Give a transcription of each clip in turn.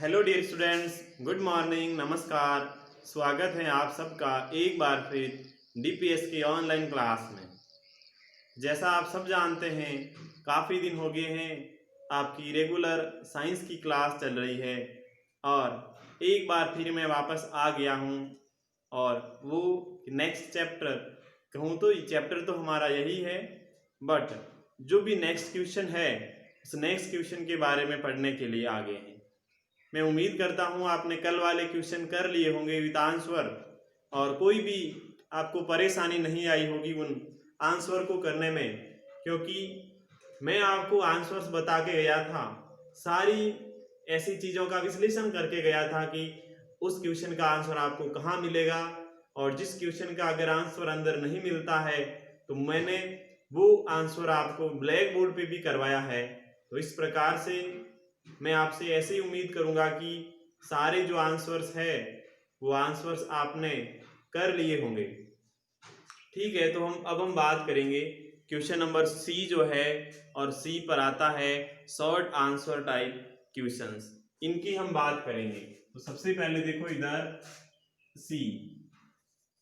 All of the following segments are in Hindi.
Hello dear students, good morning, नमस्कार। स्वागत है आप सबका एक बार फिर डीपीएस की ऑनलाइन क्लास में। जैसा आप सब जानते हैं, काफ़ी दिन हो गए हैं आपकी रेगुलर साइंस की क्लास चल रही है और एक बार फिर मैं वापस आ गया हूँ। और वो नेक्स्ट चैप्टर कहूँ तो चैप्टर तो हमारा यही है, बट जो भी नेक्स्ट क्वेश्चन है उस नेक्स्ट क्वेश्चन के बारे में पढ़ने के लिए आ गए हैं। मैं उम्मीद करता हूँ आपने कल वाले क्वेश्चन कर लिए होंगे विद आंसर और कोई भी आपको परेशानी नहीं आई होगी उन आंसर को करने में, क्योंकि मैं आपको आंसर्स बता के गया था, सारी ऐसी चीज़ों का विश्लेषण करके गया था कि उस क्वेश्चन का आंसर आपको कहाँ मिलेगा और जिस क्वेश्चन का अगर आंसर अंदर नहीं मिलता है तो मैंने वो आंसर आपको ब्लैक बोर्ड पे भी करवाया है। तो इस प्रकार से मैं आपसे ऐसे ही उम्मीद करूंगा कि सारे जो आंसर्स है वो आंसर्स आपने कर लिए होंगे। ठीक है, तो हम बात करेंगे क्वेश्चन नंबर सी जो है, और सी पर आता है शॉर्ट आंसर टाइप क्वेश्चंस। इनकी हम बात करेंगे। तो सबसे पहले देखो इधर सी,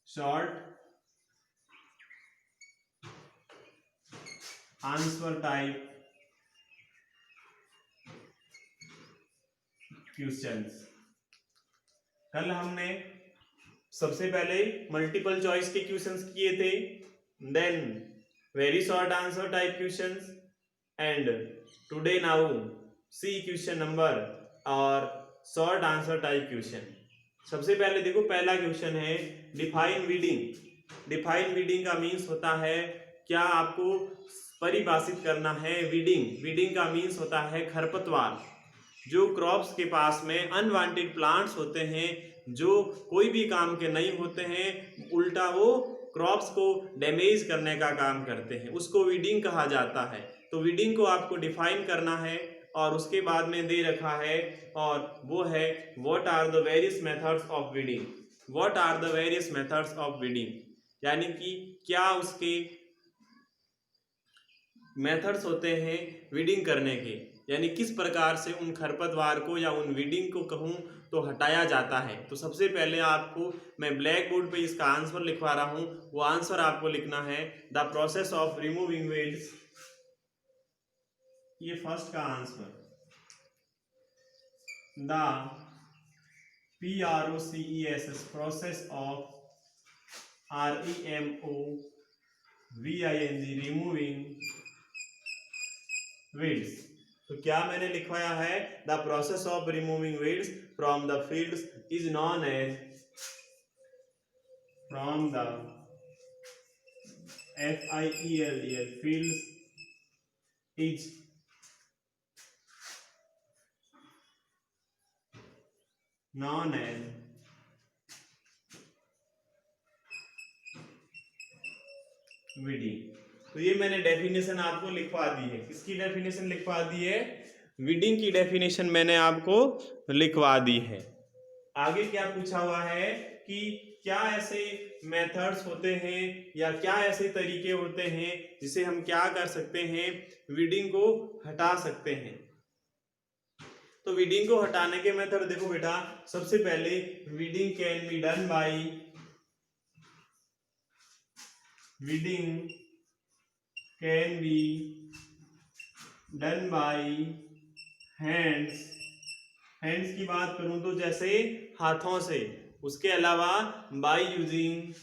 शॉर्ट आंसर टाइप क्वेश्चंस। कल हमने सबसे पहले मल्टीपल चॉइस के क्वेश्चंस किए थे, then very short answer type questions, and today now see question number और शॉर्ट आंसर टाइप क्वेश्चन। सबसे पहले देखो पहला क्वेश्चन है डिफाइन वीडिंग। डिफाइन वीडिंग का मीन्स होता है, क्या आपको परिभाषित करना है वीडिंग। वीडिंग का मीन्स होता है खरपतवार। जो क्रॉप्स के पास में अनवांटेड प्लांट्स होते हैं जो कोई भी काम के नहीं होते हैं, उल्टा वो क्रॉप्स को डैमेज करने का काम करते हैं, उसको वीडिंग कहा जाता है। तो वीडिंग को आपको डिफाइन करना है और उसके बाद में दे रखा है और वो है what are the various methods of weeding. What are the various methods of weeding, यानी कि क्या उसके मेथड्स होते हैं वीडिंग करने के, यानी किस प्रकार से उन खरपतवार को या उन वीडिंग को कहूँ तो हटाया जाता है। तो सबसे पहले आपको मैं ब्लैक बोर्ड पे इसका आंसर लिखवा रहा हूँ। वो आंसर आपको लिखना है the process of removing weeds. ये फर्स्ट का answer, the PROCESS process of REMOVING removing weeds। तो क्या मैंने लिखवाया है, the process of removing weeds from the fields is known as, from the FIELDS fields is known as weeding। तो ये मैंने डेफिनेशन आपको लिखवा दी है। किसकी डेफिनेशन लिखवा दी है? वीडिंग की डेफिनेशन मैंने आपको लिखवा दी है। आगे क्या पूछा हुआ है कि क्या ऐसे मेथड्स होते हैं या क्या ऐसे तरीके होते हैं जिसे हम क्या कर सकते हैं, वीडिंग को हटा सकते हैं। तो वीडिंग को हटाने के मेथड देखो बेटा, सबसे पहले weeding can be done by, weeding can be done by hands. Hands की बात करूं तो जैसे हाथों से, उसके अलावा बाय यूजिंग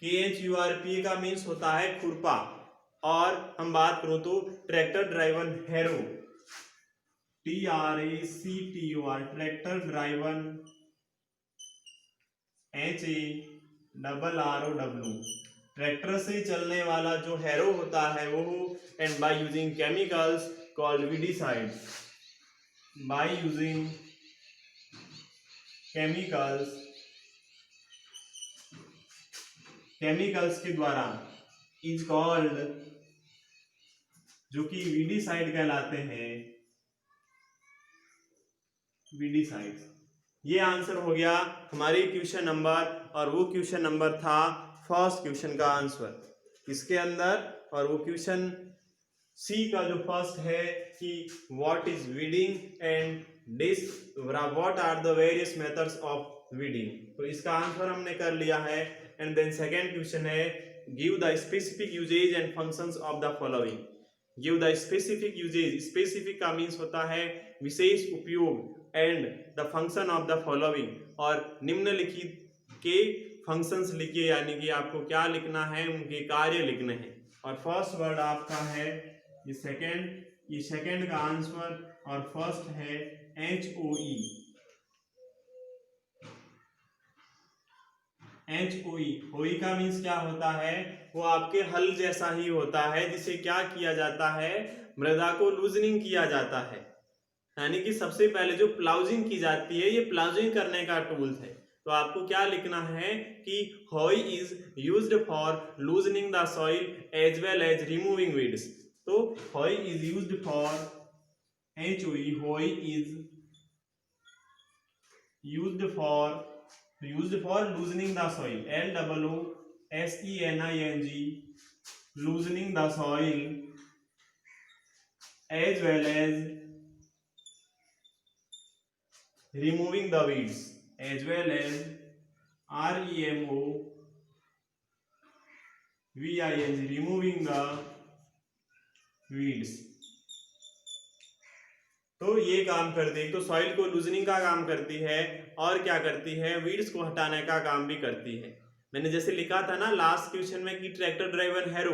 KHURPA का मीन्स होता है खुरपा। और हम बात करूं तो tractor driven harrow, TRACTOR tractor driven HARROW tractor से चलने वाला जो हैरो होता है वो। And by using chemicals called weedicide, by using chemicals के द्वारा इज कॉल्ड, जो कि वीडिसाइड कहलाते हैं, वीडिसाइड। ये आंसर हो गया हमारे क्वेश्चन नंबर, और वो क्वेश्चन नंबर था फर्स्ट क्वेश्चन का आंसर इसके अंदर। और वो क्वेश्चन सी का जो फर्स्ट है कि what is weeding and this what are the various methods of weeding, तो इसका आंसर हमने कर लिया है। एंड देन सेकेंड क्वेश्चन है give the specific uses and functions of the following. Give the specific uses, specific का मीन्स होता है विशेष उपयोग, and the function of the following, और निम्नलिखित के फंक्शंस लिखिए, यानी कि आपको क्या लिखना है, उनके कार्य लिखने हैं। और फर्स्ट वर्ड आपका है ये सेकेंड का आंसर, और फर्स्ट है HOE। होई का मीन्स क्या होता है, वो आपके हल जैसा ही होता है, जिसे क्या किया जाता है, मृदा को लूजनिंग किया जाता है। यानी कि सबसे पहले जो प्लाउजिंग की जाती है, ये प्लाउजिंग करने का टूल है। तो आपको क्या लिखना है कि hoe is used for loosening the soil as well as removing weeds. तो hoe is used for HOE, hoe is used for loosening the soil, LOOSENING, loosening the soil as well as removing the weeds, as well as REMOVING, removing the weeds। तो ये काम करती है, तो सॉइल को लूजनिंग का काम करती है, और क्या करती है, वीड्स को हटाने का काम भी करती है। मैंने जैसे लिखा था ना लास्ट क्वेश्चन में कि ट्रैक्टर ड्राइवन हैरो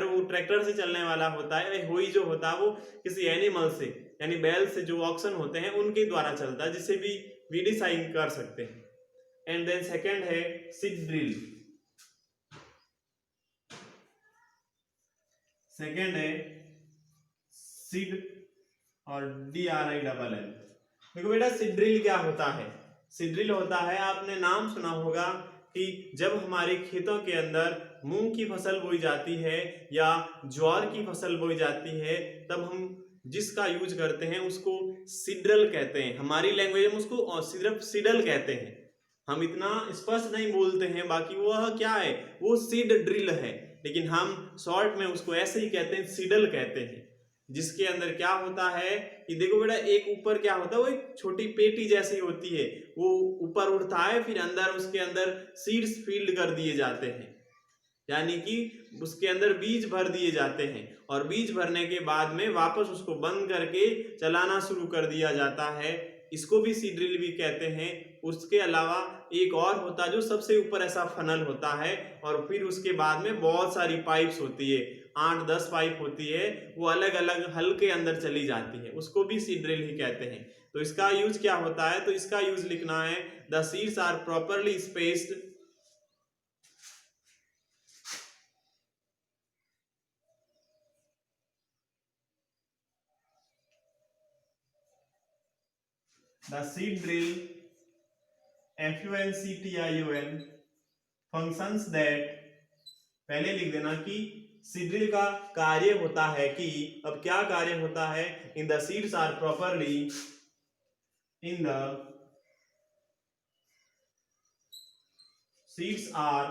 वो ट्रैक्टर से चलने वाला होता है। होई जो होता है वो किसी एनिमल से, यानी बैल से, जो ऑक्सन होते हैं उनके द्वारा चलता है, जिससे भी वीडिसाइंग कर सकते हैं। एंड देन सेकेंड है सीड ड्रिल। सेकेंड है सीड और DRILL। देखो बेटा सीड ड्रिल क्या होता है, सीड ड्रिल होता है, आपने नाम सुना होगा कि जब हमारे खेतों के अंदर मूंग की फसल बोई जाती है या ज्वार की फसल बोई जाती है, तब हम जिसका यूज करते हैं उसको सीड्रल कहते हैं। हमारी लैंग्वेज में उसको सिर्फ सीडल कहते हैं, हम इतना स्पष्ट नहीं बोलते हैं। बाकी वह क्या है, वो सीड ड्रिल है, लेकिन हम शॉर्ट में उसको ऐसे ही कहते हैं, सीडल कहते हैं। जिसके अंदर क्या होता है कि देखो बेटा, एक ऊपर क्या होता है, वो एक छोटी पेटी जैसी होती है, वो ऊपर उड़ता है, फिर अंदर उसके अंदर सीड्स फील्ड कर दिए जाते हैं, यानी कि उसके अंदर बीज भर दिए जाते हैं, और बीज भरने के बाद में वापस उसको बंद करके चलाना शुरू कर दिया जाता है। इसको भी सीड ड्रिल भी कहते हैं। उसके अलावा एक और होता है जो सबसे ऊपर ऐसा फनल होता है, और फिर उसके बाद में बहुत सारी पाइप्स होती है, 8-10 पाइप होती है, वो अलग अलग हल के अंदर चली जाती है, उसको भी सीड ड्रिल ही कहते हैं। तो इसका यूज क्या होता है, तो इसका यूज लिखना है the seeds are properly spaced, the seed drill FUNCTION functions that, पहले लिख देना कि सीड ड्रिल का कार्य होता है कि, अब क्या कार्य होता है, in the seeds are properly, in the seeds are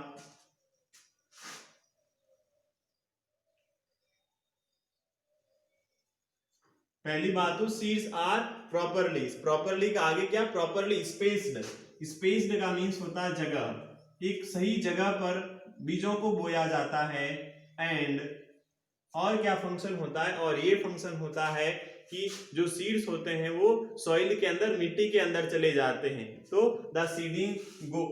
पहली बात तो सीड्स आर प्रॉपरली का आगे क्या, प्रॉपरली स्पेस्ड का मीन्स होता है जगह, एक सही जगह पर बीजों को बोया जाता है। एंड और क्या फंक्शन होता है, और ये फंक्शन होता है कि जो सीड्स होते हैं वो सॉइल के अंदर, मिट्टी के अंदर चले जाते हैं। तो the seeding go,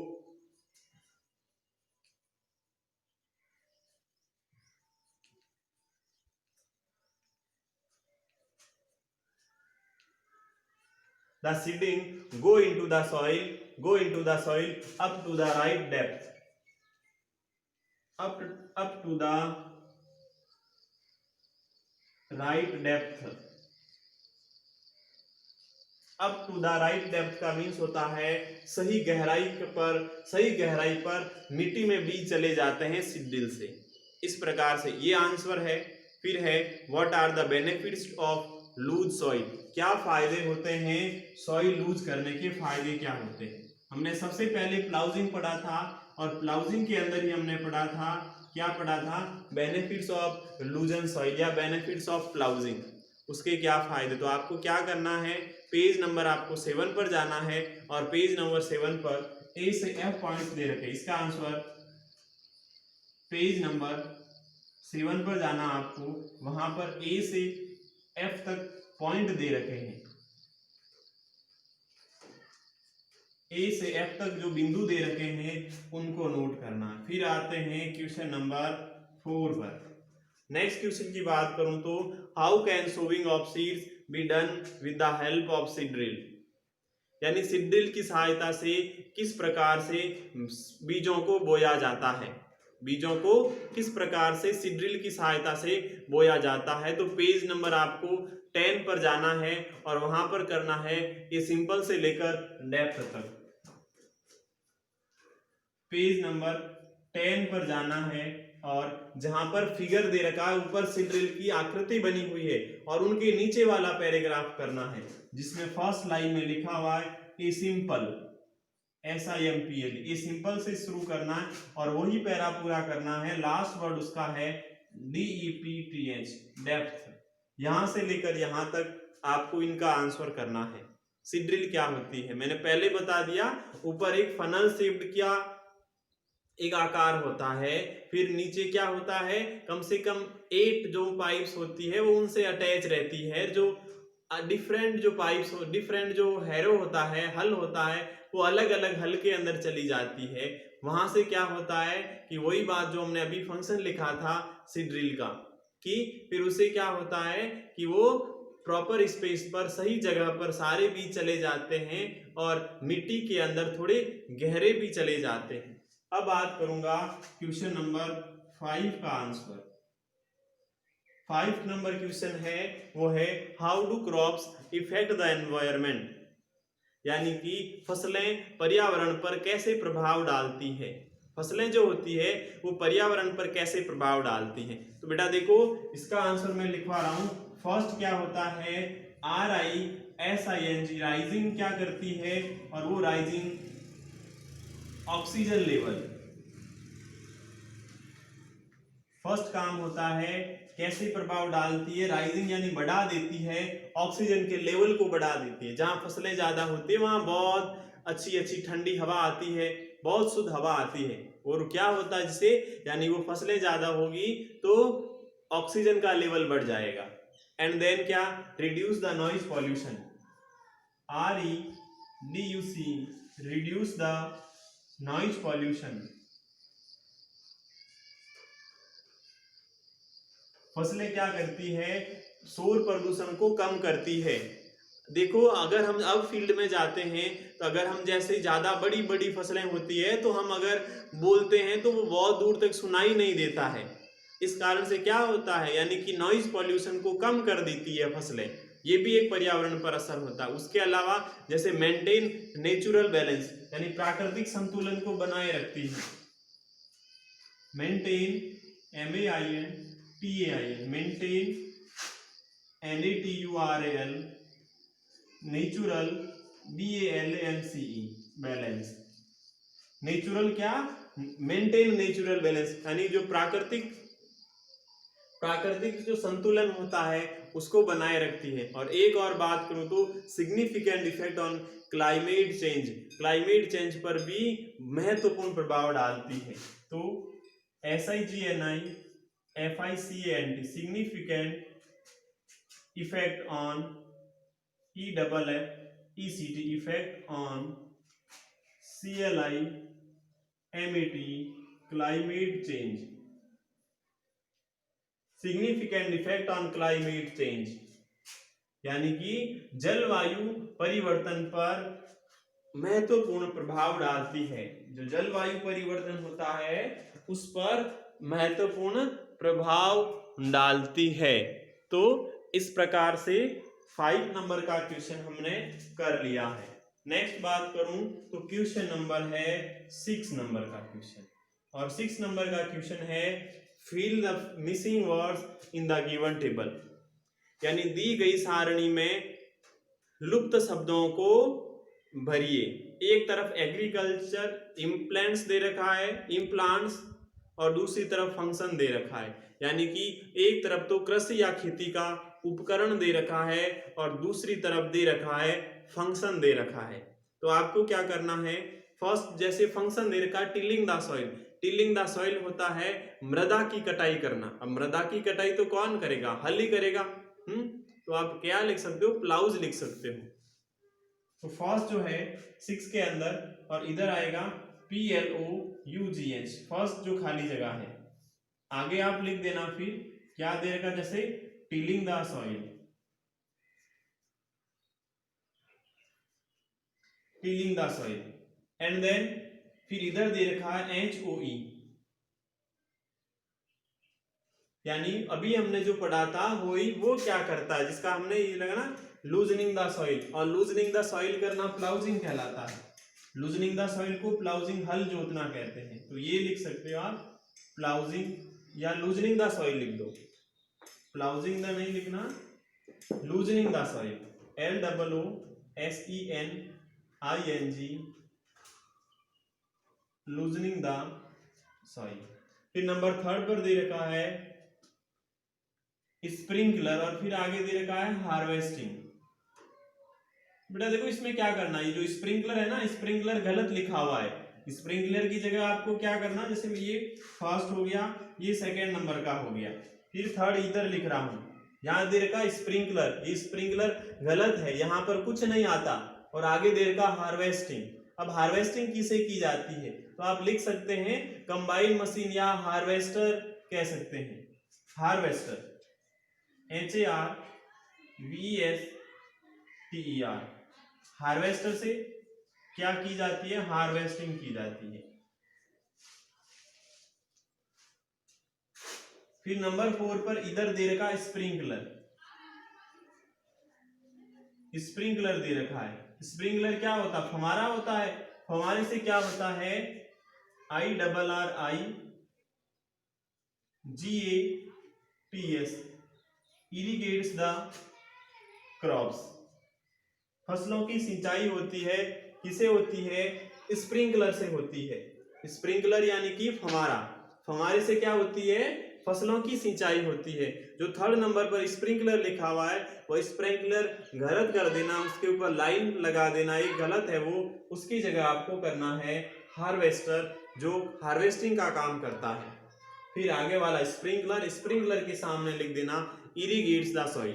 the seeding go into the soil up to the right depth, up to the right depth, up to the right depth का मीन्स होता है सही गहराई पर मिट्टी में बीज चले जाते हैं सीड ड्रिल से। इस प्रकार से ये आंसर है। फिर है what are the benefits of loose soil. क्या फायदे होते हैं, सॉइल लूज करने के फायदे क्या होते हैं। हमने सबसे पहले प्लाउजिंग पढ़ा था और प्लाउजिंग के अंदर ही हमने पढ़ा था, क्या पढ़ा था, बेनिफिट्स ऑफ लूजन सॉइल या बेनिफिट्स ऑफ प्लाउजिंग, उसके क्या फायदे। तो आपको क्या करना है, पेज नंबर आपको 7 पर जाना है और पेज नंबर 7 पर ए से एफ पॉइंट्स दे रखे, इसका आंसर पेज नंबर 7 पर जाना आपको, वहां पर ए से एफ तक पॉइंट दे रखे हैं, ए से एफ तक जो बिंदु दे रखे हैं उनको नोट करना। फिर आते हैं क्वेश्चन नंबर 4 पर। नेक्स्ट क्वेश्चन की बात करूं तो how can sowing of seeds be done with the help of seed drill, यानी सीड ड्रिल की सहायता से किस प्रकार से बीजों को बोया जाता है, बीजों को किस प्रकार से सीड ड्रिल की सहायता से बोया जाता है। तो पेज नंबर आपको 10 पर जाना है और वहां पर करना है ये सिंपल से लेकर डेप्थ तक, पेज नंबर 10 पर जाना है और जहां पर फिगर दे रखा है ऊपर सीड ड्रिल की आकृति बनी हुई है और उनके नीचे वाला पैराग्राफ करना है जिसमें फर्स्ट लाइन में लिखा हुआ है a simple, SIMPL, a simple से शुरू करना है और वही पैरा पूरा करना है। लास्ट वर्ड उसका है DEPTH, डेप्थ। यहां से लेकर यहां तक आपको इनका आंसर करना है। सीड ड्रिल क्या होती है मैंने पहले बता दिया, ऊपर एक फनल शेप्ड क्या एक आकार होता है, फिर नीचे क्या होता है, कम से कम 8 जो पाइप्स होती है वो उनसे अटैच रहती है, जो डिफरेंट जो पाइप्स हो, डिफरेंट जो हैरो होता है, हल होता है, वो अलग अलग हल के अंदर चली जाती है। वहां से क्या होता है कि वही बात जो हमने अभी फंक्शन लिखा था सीड ड्रिल का, कि फिर उसे क्या होता है कि वो प्रॉपर स्पेस पर सही जगह पर सारे बीज चले जाते हैं और मिट्टी के अंदर थोड़े गहरे भी चले जाते हैं। अब बात करूंगा क्वेश्चन नंबर 5 का आंसर। 5 नंबर क्वेश्चन है वो है how do crops effect the environment, यानी कि फसलें पर्यावरण पर कैसे प्रभाव डालती है, फसलें जो होती है वो पर्यावरण पर कैसे प्रभाव डालती हैं। तो बेटा देखो इसका आंसर मैं लिखवा रहा हूं। फर्स्ट क्या होता है, RISING, राइजिंग क्या करती है, और वो राइजिंग ऑक्सीजन लेवल, फर्स्ट काम होता है कैसे प्रभाव डालती है, राइजिंग यानी बढ़ा देती है, ऑक्सीजन के लेवल को बढ़ा देती है। जहां फसलें ज्यादा होती है वहां बहुत अच्छी अच्छी ठंडी हवा आती है, बहुत शुद्ध हवा आती है, और क्या होता है जिससे, यानी वो फसलें ज्यादा होगी तो ऑक्सीजन का लेवल बढ़ जाएगा। एंड देन क्या, reduce the noise pollution, REDUC, reduce the noise pollution, फसलें क्या करती है, शोर प्रदूषण को कम करती है। देखो अगर हम अब फील्ड में जाते हैं तो अगर हम जैसे ज्यादा बड़ी बड़ी फसलें होती है तो हम अगर बोलते हैं तो वो बहुत दूर तक सुनाई नहीं देता है। इस कारण से क्या होता है, यानी कि नॉइज पॉल्यूशन को कम कर देती है फसलें, ये भी एक पर्यावरण पर असर होता है। उसके अलावा जैसे मेंटेन नेचुरल बैलेंस, यानी प्राकृतिक संतुलन को बनाए रखती है। Maintain MAINTAIN, maintain NATURAL, natural BALANCE, balance. Natural क्या, मेंटेन नेचुरल बैलेंस, यानी जो प्राकृतिक जो संतुलन होता है उसको बनाए रखती है। और एक और बात करूं तो significant effect on climate change, climate change पर भी महत्वपूर्ण प्रभाव डालती है। तो SIGNIFICANT, significant effect on EFFECT, effect on CLIMAT, climate change, significant effect on climate change, यानी कि जलवायु परिवर्तन पर महत्वपूर्ण प्रभाव डालती है। जो जलवायु परिवर्तन होता है उस पर महत्वपूर्ण प्रभाव डालती है। तो इस प्रकार से 5 नंबर का क्वेश्चन हमने कर लिया है। नेक्स्ट बात करूं तो क्वेश्चन नंबर है 6 नंबर का क्वेश्चन, और 6 नंबर का क्वेश्चन है fill the missing words in the given table, यानी दी गई सारणी में लुप्त शब्दों को भरिए। एक तरफ एग्रीकल्चर इम्प्लांट्स दे रखा है, इम्प्लांट्स, और दूसरी तरफ फंक्शन दे रखा है, यानी कि एक तरफ तो कृषि या खेती का उपकरण दे रखा है और दूसरी तरफ दे रखा है फंक्शन दे रखा है। तो आपको क्या करना है, फर्स्ट जैसे फंक्शन दे रखा है tilling the soil, tilling the soil होता है मृदा की कटाई करना। अब मृदा की कटाई तो कौन करेगा, हल ही करेगा। तो आप क्या लिख सकते हो, प्लाउज लिख सकते हो। तो फर्स्ट जो है 6 के अंदर, और इधर आएगा PLOUGH, फर्स्ट जो खाली जगह है। आगे आप लिख देना फिर क्या दे रखा, जैसे tilling the soil, tilling the soil, and then फिर इधर दे रखा है HOE, यानी अभी हमने जो पढ़ा था वो क्या करता है, जिसका हमने ये लगा ना लूजनिंग द सॉइल, और लूजनिंग द सॉइल करना प्लाउजिंग कहलाता है। लूजनिंग द सॉइल को प्लाउजिंग, हल जोतना कहते हैं। तो ये लिख सकते हो आप प्लाउजिंग, या लूजनिंग द सॉइल लिख दो, प्लाउजिंग द नहीं लिखना, loosening the soil, LOOSENING, loosening the soil. फिर नंबर 3 पर दे रखा है स्प्रिंकलर, और फिर आगे दे रखा है हार्वेस्टिंग। बेटा देखो इसमें क्या करना है, ये जो स्प्रिंकलर है ना, स्प्रिंकलर गलत लिखा हुआ है। स्प्रिंकलर की जगह आपको क्या करना, जैसे ये फर्स्ट हो गया, ये सेकेंड नंबर का हो गया, फिर थर्ड इधर लिख रहा हूं, यहाँ दे रखा स्प्रिंकलर, ये स्प्रिंकलर गलत है, यहाँ पर कुछ नहीं आता, और आगे दे रखा हार्वेस्टिंग। अब हार्वेस्टिंग किसे की जाती है, तो आप लिख सकते हैं कंबाइन मशीन या हार्वेस्टर कह सकते हैं, हार्वेस्टर, HARVESTER। हार्वेस्टर से क्या की जाती है, हार्वेस्टिंग की जाती है। फिर नंबर 4 पर इधर दे रखा है स्प्रिंकलर, स्प्रिंकलर दे रखा है। स्प्रिंकलर क्या होता है, फव्वारा होता है। फव्वारे से क्या होता है, IRRIGATS, इरिगेट्स द क्रॉप्स, फसलों की सिंचाई होती है, किसे होती है, स्प्रिंकलर से होती है। स्प्रिंकलर यानी कि फव्वारा, फव्वारे से क्या होती है, फसलों की सिंचाई होती है। जो 3rd नंबर पर स्प्रिंकलर लिखा हुआ है वो स्प्रिंकलर गलत कर देना, उसके ऊपर लाइन लगा देना, एक गलत है वो, उसकी जगह आपको करना है हार्वेस्टर, जो हार्वेस्टिंग का काम करता है। फिर आगे वाला स्प्रिंकलर, स्प्रिंकलर के सामने लिख देना इरिगेट्स द सॉइल।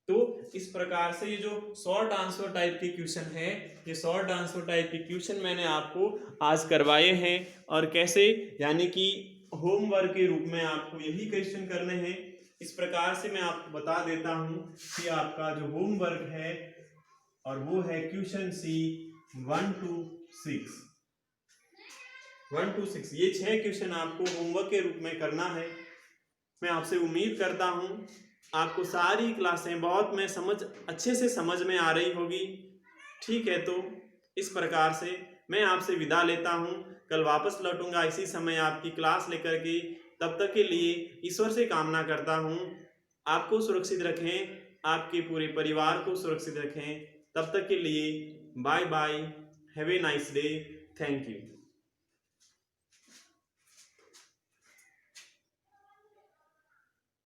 तो इस प्रकार से ये जो शॉर्ट आंसर टाइप के क्वेश्चन है, ये शॉर्ट आंसर टाइप के क्वेश्चन मैंने आपको आज करवाए हैं। और कैसे, यानी कि होमवर्क के रूप में आपको यही क्वेश्चन करने हैं। इस प्रकार से मैं आपको बता देता हूं कि आपका जो होमवर्क है, और वो है क्वेश्चन C 1 to 6, 1 to 6, ये 6 क्वेश्चन आपको होमवर्क के रूप में करना है। मैं आपसे उम्मीद करता हूं आपको सारी क्लासें बहुत में अच्छे से समझ में आ रही होगी। ठीक है, तो इस प्रकार से मैं आपसे विदा लेता हूं। कल वापस लौटूंगा इसी समय आपकी क्लास लेकर के। तब तक के लिए ईश्वर से कामना करता हूं आपको सुरक्षित रखें, आपके पूरे परिवार को सुरक्षित रखें। तब तक के लिए bye bye, have a nice day, thank you.